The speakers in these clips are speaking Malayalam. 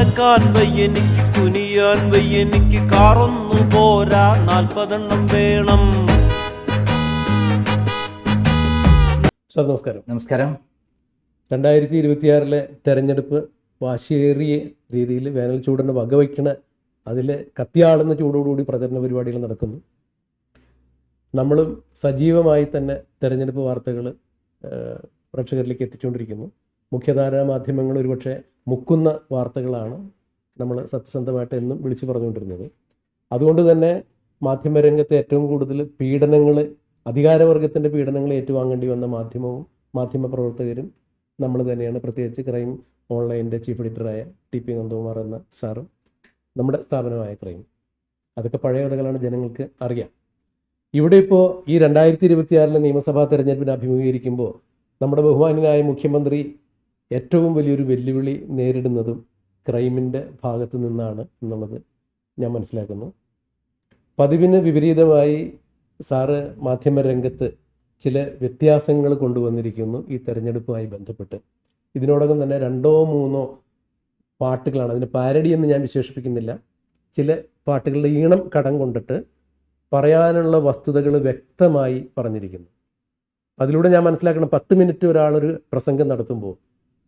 നടക്കാൻ വയ്യെനിക്ക്, കുനിയാൻ വയ്യെനിക്ക്, കാറൊന്നു പോരാ 40 എണ്ണം വേണം. സാർ നമസ്കാരം. നമസ്കാരം. 2026 തെരഞ്ഞെടുപ്പ് വാശിയേറിയ രീതിയിൽ വേനൽ ചൂടിനെ വകവയ്ക്കണ, അതിൽ കത്തിയാളുന്ന ചൂടോടുകൂടി പ്രചരണ പരിപാടികൾ നടക്കുന്നു. നമ്മളും സജീവമായി തന്നെ തെരഞ്ഞെടുപ്പ് വാർത്തകൾ പ്രേക്ഷകരിലേക്ക് എത്തിച്ചുകൊണ്ടിരിക്കുന്നു. മുഖ്യധാരാ മാധ്യമങ്ങൾ ഒരുപക്ഷെ മുക്കുന്ന വാർത്തകളാണ് നമ്മൾ സത്യസന്ധമായിട്ട് എന്നും വിളിച്ചു പറഞ്ഞുകൊണ്ടിരുന്നത്. അതുകൊണ്ട് തന്നെ മാധ്യമരംഗത്തെ ഏറ്റവും കൂടുതൽ പീഡനങ്ങൾ, അധികാരവർഗത്തിൻ്റെ പീഡനങ്ങൾ ഏറ്റുവാങ്ങേണ്ടി വന്ന മാധ്യമപ്രവർത്തകരും നമ്മൾ തന്നെയാണ്. പ്രത്യേകിച്ച് ക്രൈം ഓൺലൈൻ്റെ ചീഫ് എഡിറ്ററായ TP നന്ദകുമാർ എന്ന സാറും നമ്മുടെ സ്ഥാപനമായ ക്രൈം. അതൊക്കെ പഴയ കഥകളാണ്, ജനങ്ങൾക്ക് അറിയാം. ഇവിടെ ഇപ്പോൾ ഈ 2026 നിയമസഭാ തെരഞ്ഞെടുപ്പിനെ അഭിമുഖീകരിക്കുമ്പോൾ നമ്മുടെ ബഹുമാന്യനായ മുഖ്യമന്ത്രി ഏറ്റവും വലിയൊരു വെല്ലുവിളി നേരിടുന്നതും ക്രൈമിൻ്റെ ഭാഗത്ത് നിന്നാണ് എന്നുള്ളത് ഞാൻ മനസ്സിലാക്കുന്നു. പതിവിന് വിപരീതമായി സാറ് മാധ്യമരംഗത്ത് ചില വ്യത്യാസങ്ങൾ കൊണ്ടുവന്നിരിക്കുന്നു ഈ തെരഞ്ഞെടുപ്പുമായി ബന്ധപ്പെട്ട്. ഇതിനോടകം തന്നെ 2-3 പാട്ടുകളാണ്, അതിന് പാരഡി എന്ന് ഞാൻ വിശേഷിപ്പിക്കുന്നില്ല, ചില പാട്ടുകളുടെ ഈണം കടം കൊണ്ടിട്ട് പറയാനുള്ള വസ്തുതകൾ വ്യക്തമായി പറഞ്ഞിരിക്കുന്നു. അതിലൂടെ ഞാൻ മനസ്സിലാക്കണം, 10 മിനിറ്റ് ഒരാളൊരു പ്രസംഗം നടത്തുമ്പോൾ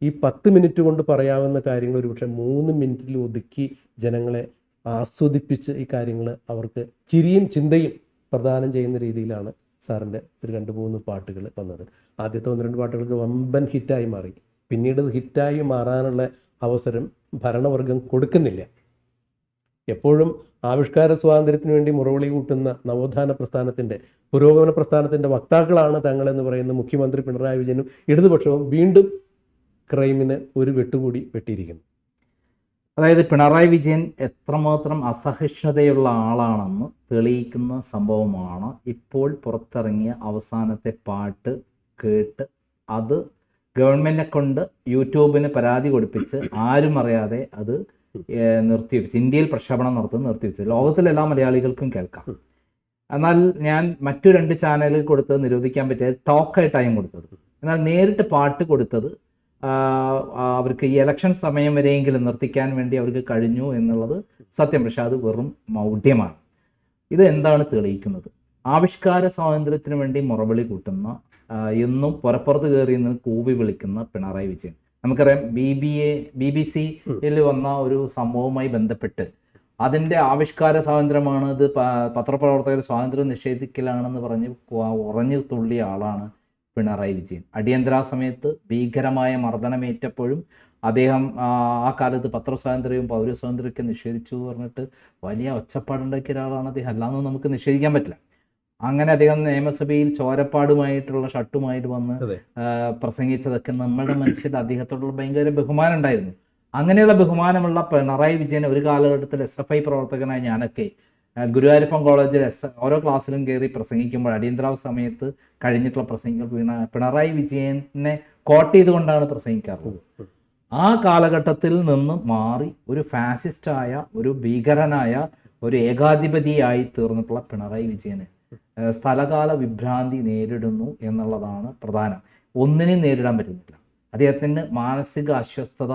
ഈ 10 മിനിറ്റ് കൊണ്ട് പറയാവുന്ന കാര്യങ്ങൾ ഒരുപക്ഷെ 3 മിനിറ്റിൽ ഒതുക്കി ജനങ്ങളെ ആസ്വദിപ്പിച്ച് ഈ കാര്യങ്ങൾ അവർക്ക് ചിരിയും ചിന്തയും പ്രദാനം ചെയ്യുന്ന രീതിയിലാണ് സാറിൻ്റെ ഒരു 2-3 പാട്ടുകൾ വന്നത്. ആദ്യത്തെ 1-2 പാട്ടുകൾക്ക് വമ്പൻ ഹിറ്റായി മാറി. പിന്നീട് ഹിറ്റായി മാറാനുള്ള അവസരം ഭരണവർഗം കൊടുക്കുന്നില്ല. എപ്പോഴും ആവിഷ്കാര സ്വാതന്ത്ര്യത്തിന് വേണ്ടി മുറവിളി കൂട്ടുന്ന നവോത്ഥാന പ്രസ്ഥാനത്തിൻ്റെ, പുരോഗമന പ്രസ്ഥാനത്തിൻ്റെ വക്താക്കളാണ് തങ്ങളെന്ന് പറയുന്ന മുഖ്യമന്ത്രി പിണറായി വിജയനും ഇടതുപക്ഷവും വീണ്ടും ക്രൈമിന് ഒരു വെട്ടുകൂടി വെട്ടിയിരിക്കുന്നു. അതായത് പിണറായി വിജയൻ എത്രമാത്രം അസഹിഷ്ണുതയുള്ള ആളാണെന്ന് തെളിയിക്കുന്ന സംഭവമാണ് ഇപ്പോൾ പുറത്തിറങ്ങിയ അവസാനത്തെ പാട്ട് കേട്ട് അത് ഗവൺമെൻറ്റിനെ കൊണ്ട് യൂട്യൂബിന് പരാതി കൊടുപ്പിച്ച് ആരും അറിയാതെ അത് നിർത്തിവെച്ച്, ഇന്ത്യയിൽ പ്രക്ഷേപണം നടത്തുന്നത് നിർത്തിവെച്ച് ലോകത്തിലെല്ലാ മലയാളികൾക്കും കേൾക്കാം. എന്നാൽ ഞാൻ മറ്റു 2 ചാനലുകൾ കൊടുത്തത് നിരോധിക്കാൻ പറ്റിയ ടോക്കായിട്ടായും കൊടുത്തത്. എന്നാൽ നേരിട്ട് പാട്ട് കൊടുത്തത് അവർക്ക് ഈ ഇലക്ഷൻ സമയം വരെയെങ്കിലും നിർത്തിക്കാൻ വേണ്ടി അവർക്ക് കഴിഞ്ഞു എന്നുള്ളത് സത്യം. പക്ഷെ അത് വെറും മൗഢ്യമാണ്. ഇത് എന്താണ് തെളിയിക്കുന്നത്? ആവിഷ്കാര സ്വാതന്ത്ര്യത്തിന് വേണ്ടി മുറവിളി കൂട്ടുന്ന, എന്നും പുറപ്പുറത്ത് കയറി നിന്ന് കൂവി വിളിക്കുന്ന പിണറായി വിജയൻ. നമുക്കറിയാം BBC-യിൽ വന്ന ഒരു സംഭവവുമായി ബന്ധപ്പെട്ട് അതിൻ്റെ ആവിഷ്കാര സ്വാതന്ത്ര്യമാണ്, ഇത് പത്രപ്രവർത്തകർ സ്വാതന്ത്ര്യം നിഷേധിക്കലാണെന്ന് പറഞ്ഞ് ഉറഞ്ഞു തുള്ളിയ ആളാണ് പിണറായി വിജയൻ. അടിയന്തര സമയത്ത് ഭീകരമായ മർദ്ദനമേറ്റപ്പോഴും അദ്ദേഹം ആ കാലത്ത് പത്രസ്വാതന്ത്ര്യവും പൗരസ്വാതന്ത്ര്യമൊക്കെ നിഷേധിച്ചു പറഞ്ഞിട്ട് വലിയ ഒച്ചപ്പാടുണ്ടാക്കിയ ഒരാളാണ് അദ്ദേഹം. അല്ലാന്ന് നമുക്ക് നിഷേധിക്കാൻ പറ്റില്ല. അങ്ങനെ അദ്ദേഹം നിയമസഭയിൽ ചോരപ്പാടുമായിട്ടുള്ള ഷർട്ടുമായിട്ട് വന്ന് പ്രസംഗിച്ചതൊക്കെ നമ്മുടെ മനസ്സിൽ അദ്ദേഹത്തോടുള്ള ഭയങ്കര ബഹുമാനം ഉണ്ടായിരുന്നു. അങ്ങനെയുള്ള ബഹുമാനമുള്ള പിണറായി വിജയൻ ഒരു കാലഘട്ടത്തിൽ SFI പ്രവർത്തകനായ ഞാനൊക്കെ ഗുരുവായൂരപ്പൻ കോളേജിൽ ഓരോ ക്ലാസ്സിലും കയറി പ്രസംഗിക്കുമ്പോൾ അടിയന്തരാവസ്ഥ സമയത്ത് കഴിഞ്ഞിട്ടുള്ള പ്രസംഗങ്ങൾ പിണറായി വിജയനെ കോട്ട് ചെയ്തുകൊണ്ടാണ് പ്രസംഗിക്കാറുള്ളത്. ആ കാലഘട്ടത്തിൽ നിന്ന് മാറി ഒരു ഫാസിസ്റ്റായ, ഒരു ഭീകരനായ, ഒരു ഏകാധിപതിയായി തീർന്നിട്ടുള്ള പിണറായി വിജയന് സ്ഥലകാല വിഭ്രാന്തി നേരിടുന്നു എന്നുള്ളതാണ് പ്രധാനം. ഒന്നിനെയും നേരിടാൻ പറ്റുന്നില്ല. അദ്ദേഹത്തിൻ്റെ മാനസിക അസ്വസ്ഥത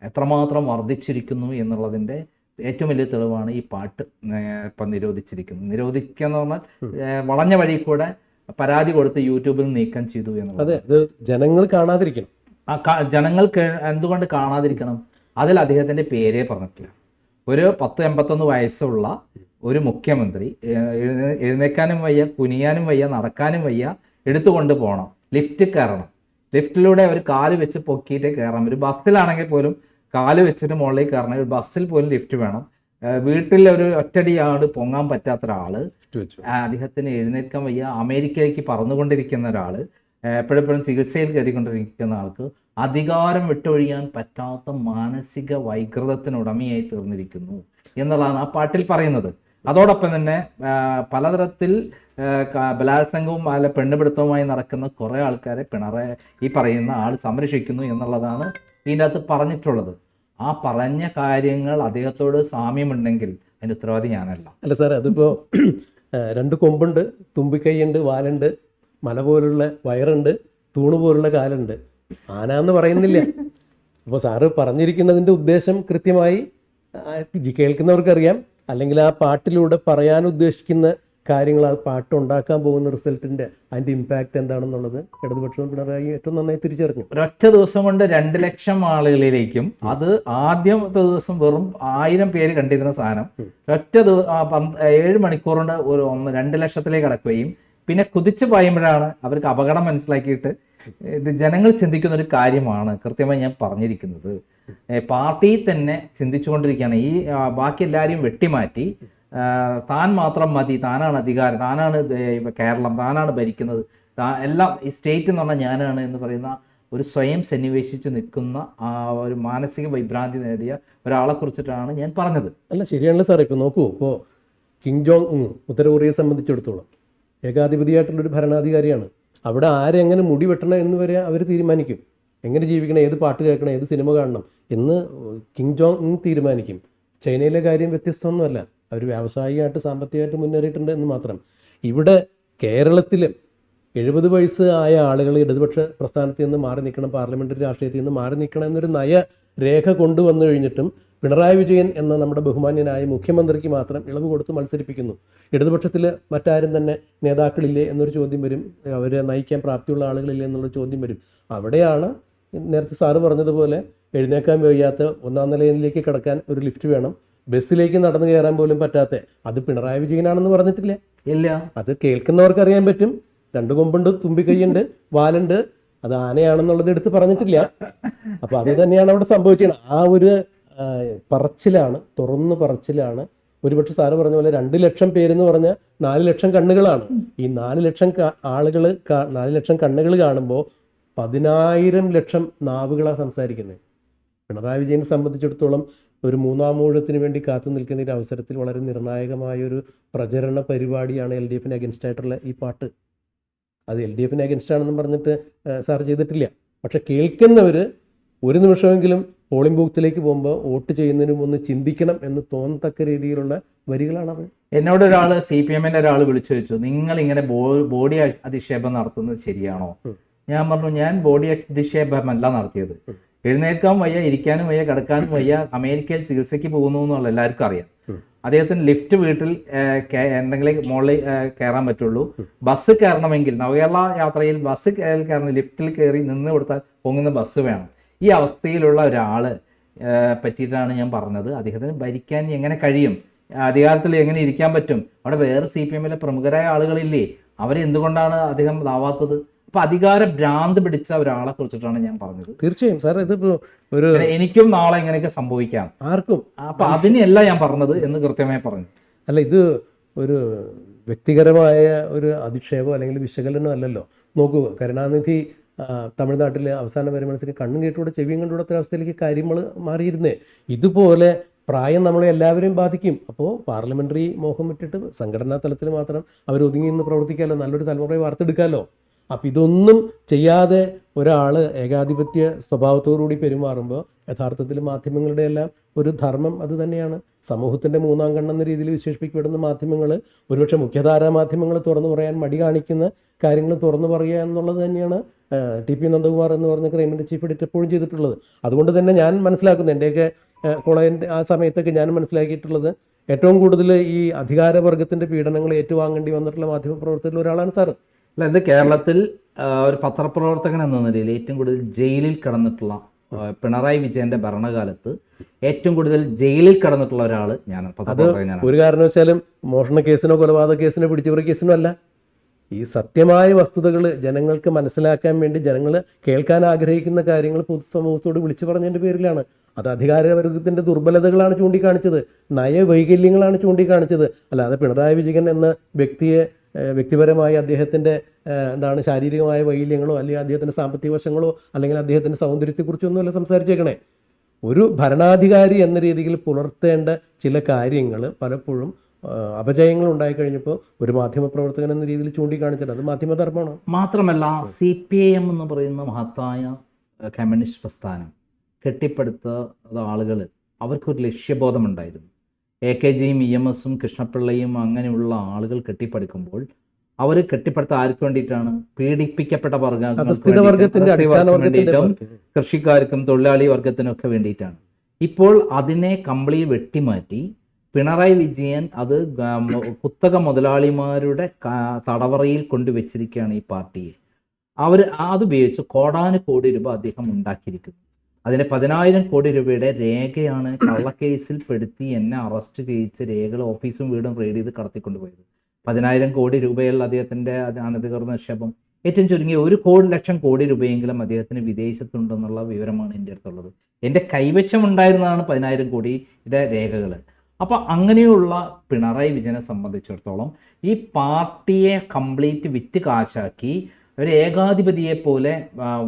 എത്രമാത്രം വർദ്ധിച്ചിരിക്കുന്നു എന്നുള്ളതിൻ്റെ ഏറ്റവും വലിയ തെളിവാണ് ഈ പാട്ട് ഇപ്പം നിരോധിച്ചിരിക്കുന്നത്. നിരോധിക്കുക എന്ന് പറഞ്ഞാൽ വളഞ്ഞ വഴി കൂടെ പരാതി കൊടുത്ത് യൂട്യൂബിൽ നീക്കം ചെയ്തു എന്നുള്ളത്. ജനങ്ങൾ കാണാതിരിക്കണം. ജനങ്ങൾ എന്തുകൊണ്ട് കാണാതിരിക്കണം? അതിൽ അദ്ദേഹത്തിൻ്റെ പേരേ പറഞ്ഞിട്ടില്ല. ഒരു 10-81 വയസ്സുള്ള ഒരു മുഖ്യമന്ത്രി എഴുന്നേക്കാനും വയ്യ, കുനിയാനും വയ്യ, നടക്കാനും വയ്യ, എടുത്തുകൊണ്ട് പോകണം, ലിഫ്റ്റ് കയറണം, ലിഫ്റ്റിലൂടെ ഒരു കാല് വെച്ച് പൊക്കിയിട്ടേ കയറാം. ഒരു ബസ്സിലാണെങ്കിൽ പോലും കാല് വെച്ചിട്ട് മുകളിൽ കയറണം. ഒരു ബസ്സിൽ പോലും ലിഫ്റ്റ് വേണം. വീട്ടിൽ ഒരു ഒറ്റടിയാട് പൊങ്ങാൻ പറ്റാത്ത ഒരാള്, അദ്ദേഹത്തിന് എഴുന്നേൽക്കാൻ വയ്യ, അമേരിക്കയിലേക്ക് പറന്നുകൊണ്ടിരിക്കുന്ന ഒരാള്, എപ്പോഴെപ്പോഴും ചികിത്സയിൽ കയറിക്കൊണ്ടിരിക്കുന്ന ആൾക്ക് അധികാരം വിട്ടൊഴിയാൻ പറ്റാത്ത മാനസിക വൈകൃതത്തിനുടമയായി തീർന്നിരിക്കുന്നു എന്നുള്ളതാണ് ആ പാട്ടിൽ പറയുന്നത്. അതോടൊപ്പം തന്നെ പലതരത്തിൽ ബലാത്സംഗവും അല്ല പെണ്ണുപിടുത്തവുമായി നടക്കുന്ന കുറേ ആൾക്കാരെ പിണറായി ഈ പറയുന്ന ആൾ സംരക്ഷിക്കുന്നു എന്നുള്ളതാണ് ഇതിൻ്റെ അകത്ത് പറഞ്ഞിട്ടുള്ളത്. ആ പറഞ്ഞ കാര്യങ്ങൾ അദ്ദേഹത്തോട് സാമ്യമുണ്ടെങ്കിൽ അതിൻ്റെ ഉത്തരവാദി ഞാനല്ല. അല്ല സാർ, അതിപ്പോൾ 2 കൊമ്പുണ്ട്, തുമ്പിക്കൈയുണ്ട്, വാലുണ്ട്, മല പോലുള്ള വയറുണ്ട്, തൂണ് പോലുള്ള കാലുണ്ട്. ആന എന്ന് പറയുന്നില്ല. അപ്പോൾ സാറ് പറഞ്ഞിരിക്കുന്നതിൻ്റെ ഉദ്ദേശം കൃത്യമായി കേൾക്കുന്നവർക്കറിയാം, അല്ലെങ്കിൽ ആ പാട്ടിലൂടെ പറയാൻ ഉദ്ദേശിക്കുന്ന കാര്യങ്ങൾ, ആ പാട്ട് ഉണ്ടാക്കാൻ പോകുന്ന റിസൾട്ടിൻ്റെ അതിൻ്റെ ഇമ്പാക്റ്റ് എന്താണെന്നുള്ളത് ഇടതുപക്ഷവും പിണറായി ഏറ്റവും നന്നായി തിരിച്ചറിഞ്ഞു. ഒരൊറ്റ ദിവസം കൊണ്ട് 2 ലക്ഷം ആളുകളിലേക്കും, അത് ആദ്യത്തെ ദിവസം വെറും 1000 പേര് കണ്ടിരുന്ന സാധനം ഒറ്റ 7 മണിക്കൂർ കൊണ്ട് 2 ലക്ഷത്തിലേക്ക് കടക്കുകയും പിന്നെ കുതിച്ചു പായുമ്പോഴാണ് അവർക്ക് അപകടം മനസ്സിലാക്കിയിട്ട് ഇത് ജനങ്ങൾ ചിന്തിക്കുന്ന ഒരു കാര്യമാണ് കൃത്യമായി ഞാൻ പറഞ്ഞിരിക്കുന്നത്. പാർട്ടിയിൽ തന്നെ ചിന്തിച്ചുകൊണ്ടിരിക്കുകയാണ്. ഈ ബാക്കി എല്ലാവരെയും വെട്ടിമാറ്റി താൻ മാത്രം മതി, താനാണ് അധികാരം, താനാണ് കേരളം, താനാണ് ഭരിക്കുന്നത്, എല്ലാം ഈ സ്റ്റേറ്റ് എന്ന് പറഞ്ഞാൽ ഞാനാണ് എന്ന് പറയുന്ന ഒരു സ്വയം സന്നിവേശിച്ച് നിൽക്കുന്ന ഒരു മാനസിക വിഭ്രാന്തി നേടിയ ഒരാളെ കുറിച്ചിട്ടാണ് ഞാൻ പറഞ്ഞത്. അല്ല, ശരിയാണല്ലോ സാർ. ഇപ്പോൾ നോക്കൂ, ഇപ്പോൾ കിം ജോങ് ഉൻ ഉത്തര കൊറിയയെ സംബന്ധിച്ചിടത്തോളം ഏകാധിപതിയായിട്ടുള്ളൊരു ഭരണാധികാരിയാണ്. അവിടെ ആരെങ്ങനെ മുടി വെട്ടണം എന്ന് വരെ അവർ തീരുമാനിക്കും. എങ്ങനെ ജീവിക്കണം, ഏത് പാട്ട് കേൾക്കണം, ഏത് സിനിമ കാണണം എന്ന് കിം ജോങ് ഉൻ തീരുമാനിക്കും. ചൈനയിലെ കാര്യം വ്യത്യസ്തമൊന്നുമല്ല. അവർ വ്യാവസായികമായിട്ട് സാമ്പത്തികമായിട്ട് മുന്നേറിയിട്ടുണ്ട് എന്ന് മാത്രം. ഇവിടെ കേരളത്തിൽ 70 വയസ്സ് ആയ ആളുകൾ ഇടതുപക്ഷ പ്രസ്ഥാനത്തിൽ നിന്ന് മാറി നിൽക്കണം, പാർലമെൻ്ററി രാഷ്ട്രീയത്തിൽ നിന്ന് മാറി നിൽക്കണം എന്നൊരു നയരേഖ കൊണ്ടുവന്നു കഴിഞ്ഞിട്ടും പിണറായി വിജയൻ എന്ന നമ്മുടെ ബഹുമാന്യനായ മുഖ്യമന്ത്രിക്ക് മാത്രം ഇളവ് കൊടുത്ത് മത്സരിപ്പിക്കുന്നു. ഇടതുപക്ഷത്തിൽ മറ്റാരും തന്നെ നേതാക്കളില്ലേ എന്നൊരു ചോദ്യം വരും, അവരെ നയിക്കാൻ പ്രാപ്തിയുള്ള ആളുകളില്ലേ എന്നുള്ള ചോദ്യം വരും. അവിടെയാണ് നേരത്തെ സാറ് പറഞ്ഞതുപോലെ എഴുന്നേക്കാൻ വയ്യാത്ത, 1-ാം നിലയിലേക്ക് കിടക്കാൻ ഒരു ലിഫ്റ്റ് വേണം, ബസ്സിലേക്ക് നടന്നു കയറാൻ പോലും പറ്റാത്ത, അത് പിണറായി വിജയനാണെന്ന് പറഞ്ഞിട്ടില്ല. ഇല്ല, അത് കേൾക്കുന്നവർക്ക് അറിയാൻ പറ്റും. 2 കൊമ്പുണ്ട്, തുമ്പിക്കൈയുണ്ട്, വാലുണ്ട്, അത് ആനയാണെന്നുള്ളത് എടുത്ത് പറഞ്ഞിട്ടില്ല. അപ്പോൾ അത് തന്നെയാണ് അവിടെ സംഭവിച്ചത്. ആ ഒരു പറച്ചിലാണ്, തുറന്നു പറച്ചിലാണ്. ഒരുപക്ഷെ സാറ് പറഞ്ഞ പോലെ 2 ലക്ഷം പേരെന്ന് പറഞ്ഞാൽ 4 ലക്ഷം കണ്ണുകളാണ്. ഈ 4 ലക്ഷം ആളുകൾ, 4 ലക്ഷം കണ്ണുകൾ കാണുമ്പോൾ 10,000 ലക്ഷം നാവുകളാണ് സംസാരിക്കുന്നത്. പിണറായി വിജയനെ സംബന്ധിച്ചിടത്തോളം ഒരു 3-ാം ഊഴത്തിന് വേണ്ടി കാത്തു നിൽക്കുന്ന ഒരു അവസരത്തിൽ വളരെ നിർണായകമായൊരു പ്രചരണ പരിപാടിയാണ് LDFന് അഗൻസ്റ്റ് ആയിട്ടുള്ള ഈ പാട്ട്. അത് LDFന് അഗൻസ്റ്റ് ആണെന്നും പറഞ്ഞിട്ട് സാർ ചെയ്തിട്ടില്ല. പക്ഷെ കേൾക്കുന്നവർ ഒരു നിമിഷമെങ്കിലും പോളിംഗ് ബൂത്തിലേക്ക് പോകുമ്പോൾ വോട്ട് ചെയ്യുന്നതിനും ഒന്ന് ചിന്തിക്കണം എന്ന് തോന്നത്തക്ക രീതിയിലുള്ള വരികളാണത്. എന്നോട് ഒരാൾ CPM-ന്റെ ഒരാൾ വിളിച്ചു ചോദിച്ചു, നിങ്ങൾ ഇങ്ങനെ ബോഡി അധിക്ഷേപം നടത്തുന്നത് ശരിയാണോ? ഞാൻ പറഞ്ഞു, ഞാൻ ബോഡി അധിക്ഷേപമല്ല നടത്തിയത്. എഴുന്നേൽക്കാൻ വയ്യ, ഇരിക്കാനും വയ്യ, കിടക്കാനും വയ്യ, അമേരിക്കയിൽ ചികിത്സയ്ക്ക് പോകുന്നു എന്നുള്ള എല്ലാവർക്കും അറിയാം. അദ്ദേഹത്തിന് ലിഫ്റ്റ് വീട്ടിൽ എന്തെങ്കിലും മുകളിൽ കയറാൻ പറ്റുള്ളൂ. ബസ് കയറണമെങ്കിൽ നവകേരള യാത്രയിൽ ബസ് കയറണം, ലിഫ്റ്റിൽ കയറി നിന്ന് കൊടുത്താൽ പൊങ്ങുന്ന ബസ് വേണം. ഈ അവസ്ഥയിലുള്ള ഒരാള് പറ്റിയിട്ടാണ് ഞാൻ പറഞ്ഞത്, അദ്ദേഹത്തിന് ഭരിക്കാൻ എങ്ങനെ കഴിയും, അധികാരത്തിൽ എങ്ങനെ ഇരിക്കാൻ പറ്റും? അവിടെ വേറെ CPM-ലെ പ്രമുഖരായ ആളുകളില്ലേ, അവരെന്തുകൊണ്ടാണ് അദ്ദേഹം ഇതാവാത്തത്? അപ്പൊ അധികാര ഭ്രാന്ത് പിടിച്ച ഒരാളെ കുറിച്ചിട്ടാണ് ഞാൻ പറഞ്ഞത്. തീർച്ചയായും സാർ, ഇതിപ്പോ ഒരു എനിക്കും നാളെ ഇങ്ങനെയൊക്കെ സംഭവിക്കാം, ആർക്കും. അപ്പൊ അതിനെയല്ല ഞാൻ പറഞ്ഞത് എന്ന് കൃത്യമായി പറഞ്ഞു. അല്ല, ഇത് ഒരു വ്യക്തിപരമായ ഒരു അധിക്ഷേപം അല്ലെങ്കിൽ വിശകലനം അല്ലല്ലോ. നോക്കൂ, കരുണാനിധി തമിഴ്നാട്ടിൽ അവസാന വരെ മനസ്സിന് കണ്ണും കേട്ടുകൂടെ ചെവിയും കണ്ടുകൂടാത്ത അവസ്ഥയിലേക്ക് കാര്യങ്ങൾ മാറിയിരുന്നേ. ഇതുപോലെ പ്രായം നമ്മളെ എല്ലാവരെയും ബാധിക്കും. അപ്പോൾ പാർലമെൻ്ററി മോഹം വിട്ടിട്ട് സംഘടനാ തലത്തിൽ മാത്രം അവർ ഒതുങ്ങി നിന്ന് പ്രവർത്തിക്കാമല്ലോ, നല്ലൊരു തലമുറയെ വാർത്തെടുക്കാമല്ലോ. അപ്പം ഇതൊന്നും ചെയ്യാതെ ഒരാൾ ഏകാധിപത്യ സ്വഭാവത്തോടുകൂടി പെരുമാറുമ്പോൾ യഥാർത്ഥത്തിൽ മാധ്യമങ്ങളുടെ എല്ലാം ഒരു ധർമ്മം അത് തന്നെയാണ്. സമൂഹത്തിൻ്റെ 3-ാം കണ്ണെന്ന രീതിയിൽ വിശേഷിപ്പിക്കപ്പെടുന്ന മാധ്യമങ്ങൾ, ഒരുപക്ഷെ മുഖ്യധാരാ മാധ്യമങ്ങൾ തുറന്നു പറയാൻ മടി കാണിക്കുന്ന കാര്യങ്ങൾ തുറന്നു പറയുക എന്നുള്ളത് തന്നെയാണ് TP നന്ദകുമാർ എന്ന് പറഞ്ഞ ക്രൈമിൻ്റെ ചീഫ് എഡിറ്റർ എപ്പോഴും ചെയ്തിട്ടുള്ളത്. അതുകൊണ്ട് തന്നെ ഞാൻ മനസ്സിലാക്കുന്നു, എൻ്റെയൊക്കെ കോളേജിൻ്റെ ആ സമയത്തൊക്കെ ഞാൻ മനസ്സിലാക്കിയിട്ടുള്ളത്, ഏറ്റവും കൂടുതൽ ഈ അധികാരവർഗത്തിൻ്റെ പീഡനങ്ങൾ ഏറ്റുവാങ്ങേണ്ടി വന്നിട്ടുള്ള മാധ്യമപ്രവർത്തകരിൽ ഒരാളാണ് സാറ്. അല്ല, ഇത് കേരളത്തിൽ ഒരു പത്രപ്രവർത്തകൻ എന്ന നിലയിൽ ഏറ്റവും കൂടുതൽ ജയിലിൽ കിടന്നിട്ടുള്ള, പിണറായി വിജയന്റെ ഭരണകാലത്ത് ഏറ്റവും കൂടുതൽ ജയിലിൽ കിടന്നിട്ടുള്ള ഒരാൾ ഞാൻ. അത് ഒരു കാരണവശാലും മോഷണ കേസിനോ കൊലപാതക കേസിനോ പിടിച്ചുപറി കേസിനോ അല്ല. ഈ സത്യമായ വസ്തുതകൾ ജനങ്ങൾക്ക് മനസ്സിലാക്കാൻ വേണ്ടി, ജനങ്ങൾ കേൾക്കാൻ ആഗ്രഹിക്കുന്ന കാര്യങ്ങൾ പൊതുസമൂഹത്തോട് വിളിച്ചു പറഞ്ഞതിൻ്റെ പേരിലാണ്. അത് അധികാരവർഗത്തിൻ്റെ ദുർബലതകളാണ് ചൂണ്ടിക്കാണിച്ചത്, നയവൈകല്യങ്ങളാണ് ചൂണ്ടിക്കാണിച്ചത്. അല്ലാതെ പിണറായി വിജയൻ എന്ന വ്യക്തിപരമായി അദ്ദേഹത്തിൻ്റെ ശാരീരികമായ വൈകല്യങ്ങളോ അല്ലെങ്കിൽ അദ്ദേഹത്തിൻ്റെ സാമ്പത്തിക വശങ്ങളോ അല്ലെങ്കിൽ അദ്ദേഹത്തിൻ്റെ സൗന്ദര്യത്തെക്കുറിച്ചൊന്നുമല്ല സംസാരിച്ചേക്കണേ. ഒരു ഭരണാധികാരി എന്ന രീതിയിൽ പുലർത്തേണ്ട ചില കാര്യങ്ങൾ പലപ്പോഴും അപജയങ്ങൾ ഉണ്ടായിക്കഴിഞ്ഞപ്പോൾ ഒരു മാധ്യമപ്രവർത്തകൻ എന്ന രീതിയിൽ ചൂണ്ടിക്കാണിച്ചത് അത് മാധ്യമധർമ്മമാണ്. മാത്രമല്ല CPIM എന്ന് പറയുന്ന മഹത്തായ കമ്മ്യൂണിസ്റ്റ് പ്രസ്ഥാനം കെട്ടിപ്പടുത്ത ആളുകൾ, അവർക്കൊരു ലക്ഷ്യബോധമുണ്ടായിരുന്നു. AKGയും EMSും കൃഷ്ണപിള്ളയും അങ്ങനെയുള്ള ആളുകൾ കെട്ടിപ്പടുക്കുമ്പോൾ അവർ കെട്ടിപ്പടുത്ത ആർക്ക് വേണ്ടിയിട്ടാണ്? പീഡിപ്പിക്കപ്പെട്ട വർഗത്തിന്റെ വേണ്ടിയിട്ടും കൃഷിക്കാർക്കും തൊഴിലാളി വർഗത്തിനൊക്കെ വേണ്ടിയിട്ടാണ്. ഇപ്പോൾ അതിനെ കംപ്ലീറ്റ് വെട്ടിമാറ്റി പിണറായി വിജയൻ അത് കുത്തക മുതലാളിമാരുടെ തടവറയിൽ കൊണ്ടുവച്ചിരിക്കുകയാണ് ഈ പാർട്ടിയെ. അതുപയോഗിച്ച് കോടാനുകോടി രൂപ അദ്ദേഹം ഉണ്ടാക്കിയിരിക്കുന്നു. അതിന് 10,000 കോടി രൂപയുടെ രേഖയാണ് കള്ളക്കേസിൽ പെടുത്തി എന്നെ അറസ്റ്റ് ചെയ്യിച്ച് രേഖകൾ ഓഫീസും വീടും റെയ്ഡ് ചെയ്ത് കടത്തിക്കൊണ്ടുപോയത്. 10,000 കോടി രൂപയുള്ള അദ്ദേഹത്തിൻ്റെ അനധികൃത നിക്ഷേപം, ഏറ്റവും ചുരുങ്ങിയ 1,00,00,000 കോടി രൂപയെങ്കിലും അദ്ദേഹത്തിന് വിദേശത്തുണ്ടെന്നുള്ള വിവരമാണ് എൻ്റെ അടുത്തുള്ളത്. എൻ്റെ കൈവശം ഉണ്ടായിരുന്നതാണ് 10,000 കോടിയുടെ രേഖകൾ. അപ്പോൾ അങ്ങനെയുള്ള പിണറായി വിജയനെ സംബന്ധിച്ചിടത്തോളം ഈ പാർട്ടിയെ കംപ്ലീറ്റ് വിറ്റ് കാശാക്കി ഒരു ഏകാധിപതിയെ പോലെ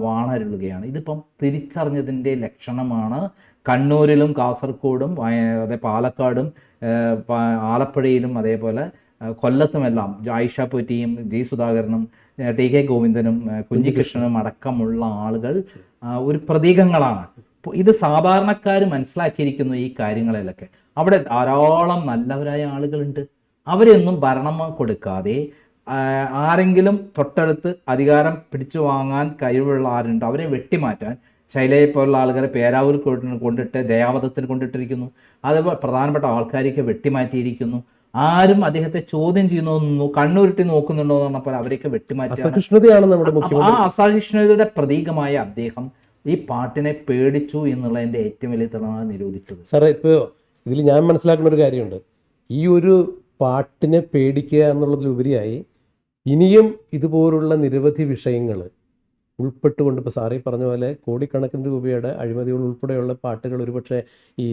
വാണരുളുകയാണ്. ഇതിപ്പം തിരിച്ചറിഞ്ഞതിൻ്റെ ലക്ഷണമാണ് കണ്ണൂരിലും കാസർഗോഡും അതേ പാലക്കാടും ആലപ്പുഴയിലും അതേപോലെ കൊല്ലത്തുമെല്ലാം ആയിഷ പോറ്റിയും ജി സുധാകരനും ടി.കെ. ഗോവിന്ദനും കുഞ്ഞികൃഷ്ണനും അടക്കമുള്ള ആളുകൾ ഒരു പ്രതീകങ്ങളാണ്. ഇത് സാധാരണക്കാർ മനസ്സിലാക്കിയിരിക്കുന്നു ഈ കാര്യങ്ങളിലൊക്കെ. അവിടെ ധാരാളം നല്ലവരായ ആളുകളുണ്ട്. അവരെയൊന്നും ഭരണം കൊടുക്കാതെ ആരെങ്കിലും തൊട്ടടുത്ത് അധികാരം പിടിച്ചു വാങ്ങാൻ കഴിവുള്ള ആരുണ്ട് അവരെ വെട്ടിമാറ്റാൻ ശൈലയെ പോലുള്ള ആളുകളെ പേരാവൂർ കൊണ്ടിട്ട് ദയാവധത്തിന് കൊണ്ടിട്ടിരിക്കുന്നു. അതുപോലെ പ്രധാനപ്പെട്ട ആൾക്കാരെയൊക്കെ വെട്ടിമാറ്റിയിരിക്കുന്നു. ആരും അദ്ദേഹത്തെ ചോദ്യം ചെയ്യുന്നു, കണ്ണുരുട്ടി നോക്കുന്നുണ്ടോ എന്ന് പറഞ്ഞപ്പോൾ അവരെയൊക്കെ വെട്ടിമാറ്റി. ആ അസഹിഷ്ണുതയുടെ പ്രതീകമായ അദ്ദേഹം ഈ പാട്ടിനെ പേടിച്ചു എന്നുള്ളതിന്റെ ഏറ്റവും വലിയ തെളിവാണ് നിരോധിച്ചത്. സാറേ, ഇപ്പോൾ ഇതിൽ ഞാൻ മനസ്സിലാക്കുന്ന ഒരു കാര്യമുണ്ട്. ഈ ഒരു പാട്ടിനെ പേടിക്കുക എന്നുള്ളതിലുപരിയായി ഇനിയും ഇതുപോലുള്ള നിരവധി വിഷയങ്ങൾ ഉൾപ്പെട്ടുകൊണ്ട്, ഇപ്പോൾ സാറേ പറഞ്ഞ പോലെ കോടിക്കണക്കിന് രൂപയുടെ അഴിമതികൾ ഉൾപ്പെടെയുള്ള പാട്ടുകൾ ഒരുപക്ഷെ ഈ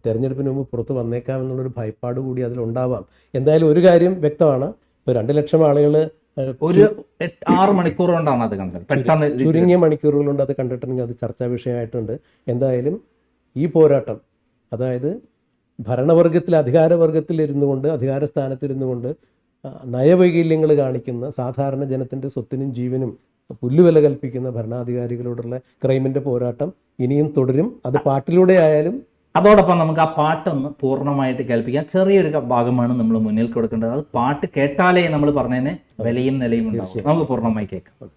തെരഞ്ഞെടുപ്പിന് മുമ്പ് പുറത്ത് വന്നേക്കാം എന്നുള്ളൊരു ഭയപ്പാട് കൂടി അതിലുണ്ടാവാം. എന്തായാലും ഒരു കാര്യം വ്യക്തമാണ്, ഇപ്പോൾ 2 ലക്ഷം ആളുകൾ ഒരു 6 മണിക്കൂർ കൊണ്ടാണ് അത് കണ്ടത്. പെട്ടെന്ന് ചുരുങ്ങിയ മണിക്കൂറുകൾ കൊണ്ട് അത് കണ്ടിട്ടുണ്ടെങ്കിൽ അത് ചർച്ചാ വിഷയമായിട്ടുണ്ട്. എന്തായാലും ഈ പോരാട്ടം, അതായത് ഭരണവർഗത്തിൽ അധികാരവർഗത്തിലിരുന്നു കൊണ്ട് അധികാരസ്ഥാനത്തിരുന്നു കൊണ്ട് നയവൈകല്യങ്ങൾ കാണിക്കുന്ന സാധാരണ ജനത്തിൻ്റെ സ്വത്തിനും ജീവനും പുല്ലുവില കൽപ്പിക്കുന്ന ഭരണാധികാരികളോടുള്ള ക്രൈമിൻ്റെ പോരാട്ടം ഇനിയും തുടരും. അത് പാട്ടിലൂടെ ആയാലും. അതോടൊപ്പം നമുക്ക് ആ പാട്ടൊന്ന് പൂർണ്ണമായിട്ട് കേൾപ്പിക്കാം. ചെറിയൊരു ഭാഗമാണ് നമ്മൾ മുന്നിൽ കൊടുക്കേണ്ടത്. അത് പാട്ട് കേട്ടാലേ നമ്മൾ പറഞ്ഞതിന് വിലയും നിലയും ഉണ്ടാവും. നമുക്ക് പൂർണ്ണമായി കേൾക്കാം.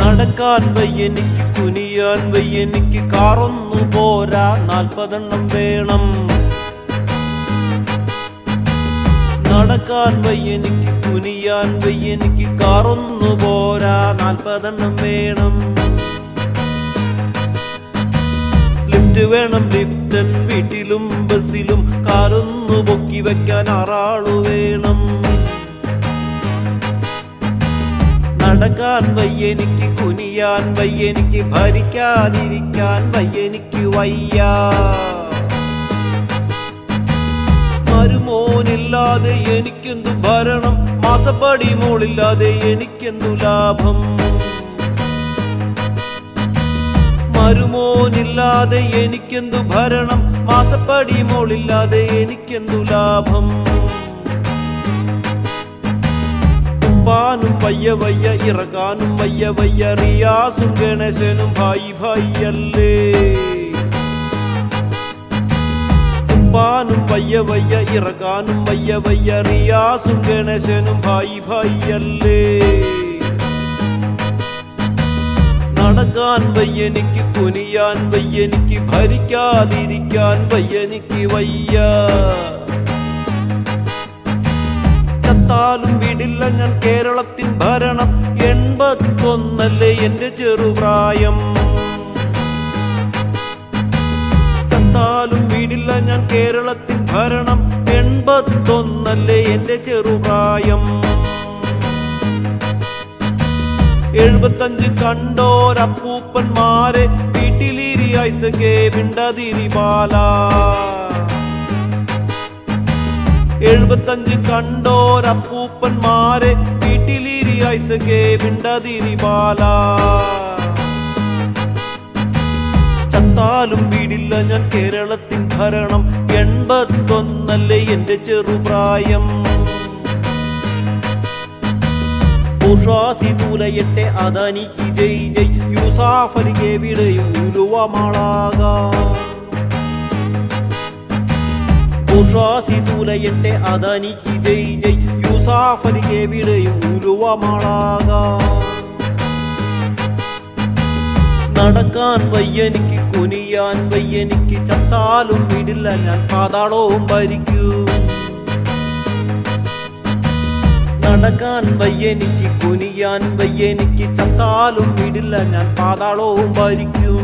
നടക്കാൻ വയ്യെനിക്ക്, കുനിയാൻ വയ്യെനിക്ക്, കാറൊന്നു പോരാ 40 വേണം. നടക്കാൻ വയ്യെനിക്ക്, കുനിയാൻ വയ്യെനിക്ക്, കാറൊന്നു പോരാ 40 വേണം. ലിഫ്റ്റ് വേണം ലിഫ്റ്റൻ, വീട്ടിലും ബസ്സിലും കാലൊന്നു പൊക്കി വെക്കാൻ 6 ആള് വേണം. നടക്കാൻ വയ്യെനിക്ക്, കുനിയാൻ വയ്യെനിക്ക്, ഭരിക്കാതിരിക്കാൻ വയ്യെനിക്ക് വയ്യ. മരുമോനില്ലാതെ എനിക്കെന്തു ഭരണം, മാസപ്പടി മോളില്ലാതെ എനിക്കെന്തു ലാഭം. മരുമോനില്ലാതെ എനിക്കെന്തു ഭരണം, മാസപ്പടി മോളില്ലാതെ എനിക്കെന്തു ലാഭം. ഉപ്പാനും വയ്യ വയ്യ, ഇറക്കാനും വയ്യ വയ്യ, റിയാസും ഗണേശനും ഭായി ഭായിയല്ലേ. ഉപ്പാനും വയ്യ വയ്യ, ഇറക്കാനും വയ്യ വയ്യ, റിയാസും ഗണേശനും ഭായി ഭായിയല്ലേ. നടക്കാൻ വയ്യെനിക്ക്, കുനിയാൻ വയ്യെനിക്ക്, ഭരിക്കാതിരിക്കാൻ വയ്യെനിക്ക് വയ്യ. ചത്താലും വിടില്ല ഞാൻ കേരളത്തിൻ ഭരണം, 81 എന്റെ ചെറുപ്രായം. ചത്താലും വിടില്ല ഞാൻ കേരളത്തിൻ ഭരണം, 81 എന്റെ ചെറുപ്രായം. 75 കണ്ടോരപ്പൂപ്പന്മാരെ വീട്ടിലിരി ഐസകെ മിണ്ടതിരി ബാല. 75 കണ്ടോരപ്പൂപ്പന്മാരെ വീട്ടിലിരി ഐസകെ മിണ്ടതിരി ബാല. ചത്താലും വീടില്ല ഞാൻ കേരളത്തിൻ ഭരണം, 81 എന്റെ ചെറുപ്രായം. ബുർഷ്വാസി തുലയട്ടെ അദാനിക്ക് ജയ് ജയ്, യൂസാഫലിക്ക് എവിടെയും ഉലുവമാളാകാം. ബുർഷ്വാസി തുലയട്ടെ അദാനിക്ക് ജയ് ജയ്, യൂസാഫലിക്ക് എവിടെയും ഉലുവമാളാകാം. നടക്കാൻ വയ്യനിക്ക് കുനിയാൻ വയ്യനിക്ക്, ചത്താലും വിടില്ല ഞാൻ പാതാളവും ഭരിക്കും. നടക്കാൻ വയ്യനിക്ക് കുനിയാൻ വയ്യനിക്ക്, ചത്താലും വിടില്ല ഞാൻ പാതാളവും ഭരിക്കും.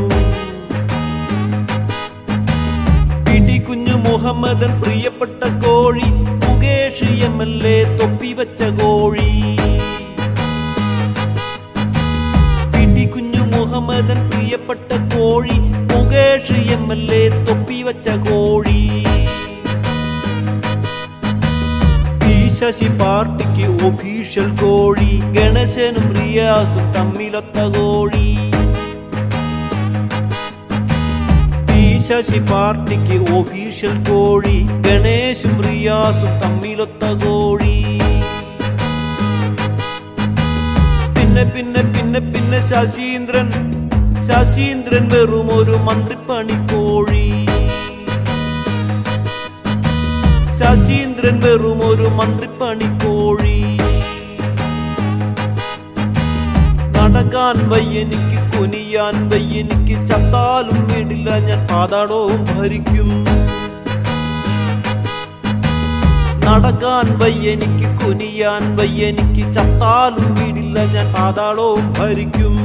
പിടികുഞ്ഞു മുഹമ്മദൻ പ്രിയപ്പെട്ട കോഴി, മുകേഷ് MLA തൊപ്പിവെച്ച കോഴി. പിടികുഞ്ഞു മുഹമ്മദൻ പ്രിയപ്പെട്ട കോഴി, മുകേഷ് MLA തൊപ്പിവെച്ച കോഴി. ശശി പാർട്ടിക്ക് ഒഫീഷ്യൽ കോഴി, ഗണേശനും റിയാസും തമ്മിലൊത്ത കോഴി. ശശി പാർട്ടിക്ക് ഒഫീഷ്യൽ കോഴി, ഗണേശും റിയാസും തമ്മിലൊത്ത കോഴി. പിന്നെ പിന്നെ പിന്നെ പിന്നെ ശശീന്ദ്രൻ വെറും ഒരു മന്ത്രിപ്പണി കോഴി. ശശീന്ദ്രൻ വെറും ഒരു മന്ത്രിപ്പണി കോഴി. നടക്കാൻ വയ്യനിക്ക് കുനിയാൻ വയ്യനിക്ക്, ചത്താലും വിടില്ല ഞാൻ പാതാളവും ഭരിക്കും. നടക്കാൻ വയ്യനിക്ക് കുനിയാൻ വയ്യനിക്ക്, ചത്താലും വിടില്ല ഞാൻ പാതാളവും ഭരിക്കും.